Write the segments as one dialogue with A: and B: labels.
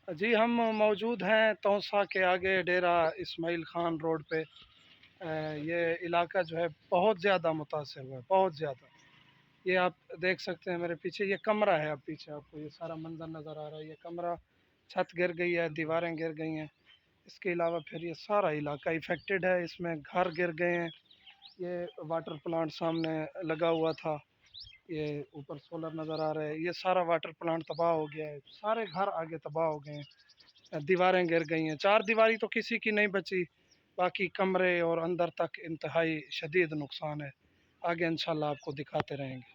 A: جی ہم موجود ہیں توسا کے آگے ڈیرہ اسماعیل خان روڈ پہ۔ یہ علاقہ جو ہے بہت زیادہ متاثر ہوا ہے، بہت زیادہ۔ یہ آپ دیکھ سکتے ہیں میرے پیچھے، یہ کمرہ ہے، اب پیچھے آپ کو یہ سارا منظر نظر آ رہا ہے۔ یہ کمرہ، چھت گر گئی ہے، دیواریں گر گئی ہیں۔ اس کے علاوہ پھر یہ سارا علاقہ افیکٹڈ ہے، اس میں گھر گر گئے ہیں۔ یہ واٹر پلانٹ سامنے لگا ہوا تھا، یہ اوپر سولر نظر آ رہا ہے، یہ سارا واٹر پلانٹ تباہ ہو گیا ہے، سارے گھر آگے تباہ ہو گئے ہیں، دیواریں گر گئی ہیں۔ چار دیواری تو کسی کی نہیں بچی، باقی کمرے اور اندر تک انتہائی شدید نقصان ہے۔ آگے انشاءاللہ آپ کو دکھاتے رہیں گے۔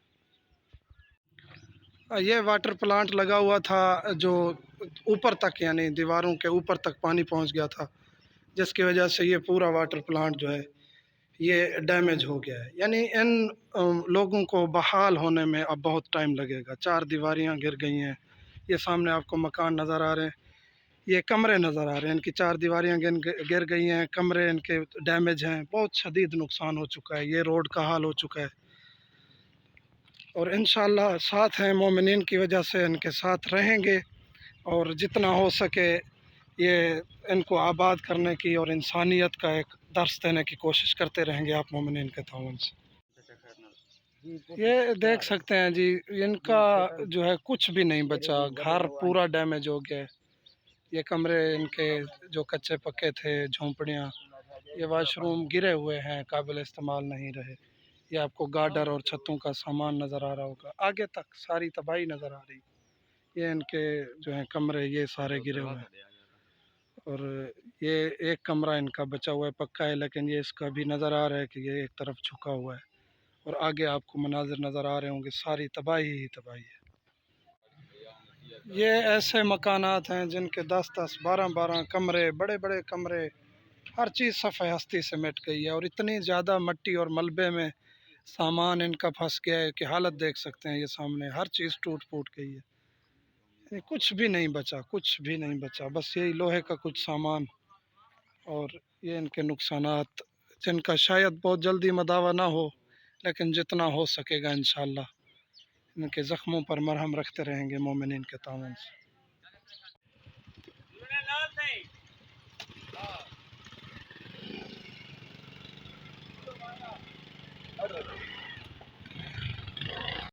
A: یہ واٹر پلانٹ لگا ہوا تھا جو اوپر تک، یعنی دیواروں کے اوپر تک پانی پہنچ گیا تھا، جس کی وجہ سے یہ پورا واٹر پلانٹ جو ہے یہ ڈیمیج ہو گیا ہے۔ یعنی ان لوگوں کو بحال ہونے میں اب بہت ٹائم لگے گا۔ چار دیواریاں گر گئی ہیں، یہ سامنے آپ کو مکان نظر آ رہے ہیں، یہ کمرے نظر آ رہے ہیں، ان کی چار دیواریاں گر گئی ہیں، کمرے ان کے ڈیمیج ہیں، بہت شدید نقصان ہو چکا ہے، یہ روڈ کا حال ہو چکا ہے۔ اور انشاءاللہ ساتھ ہیں، مومنین کی وجہ سے ان کے ساتھ رہیں گے، اور جتنا ہو سکے یہ ان کو آباد کرنے کی اور انسانیت کا ایک درس دینے کی کوشش کرتے رہیں گے آپ مومنین کے تعاون سے۔ یہ دیکھ سکتے ہیں جی، ان کا جو ہے کچھ بھی نہیں بچا، گھر پورا ڈیمیج ہو گیا ہے۔ یہ کمرے ان کے جو کچے پکے تھے، جھونپڑیاں، یہ واش روم گرے ہوئے ہیں، قابل استعمال نہیں رہے۔ یہ آپ کو گارڈر اور چھتوں کا سامان نظر آ رہا ہوگا، آگے تک ساری تباہی نظر آ رہی۔ یہ ان کے جو ہیں کمرے، یہ سارے گرے ہوئے ہیں، اور یہ ایک کمرہ ان کا بچا ہوا ہے، پکا ہے، لیکن یہ اس کا بھی نظر آ رہا ہے کہ یہ ایک طرف جھکا ہوا ہے، اور آگے آپ کو مناظر نظر آ رہے ہوں گے، ساری تباہی ہی تباہی ہے۔ یہ ایسے مکانات ہیں جن کے 10 10 12 12 کمرے، بڑے بڑے کمرے، ہر چیز صفحہ ہستی سے مٹ گئی ہے، اور اتنی زیادہ مٹی اور ملبے میں سامان ان کا پھنس گیا ہے کہ حالت دیکھ سکتے ہیں، یہ سامنے ہر چیز ٹوٹ پھوٹ گئی ہے، یعنی کچھ بھی نہیں بچا، کچھ بھی نہیں بچا، بس یہی لوہے کا کچھ سامان، اور یہ ان کے نقصانات جن کا شاید بہت جلدی مداوع نہ ہو، لیکن جتنا ہو سکے گا انشاءاللہ ان کے زخموں پر مرہم رکھتے رہیں گے مومنین کے تعاون سے۔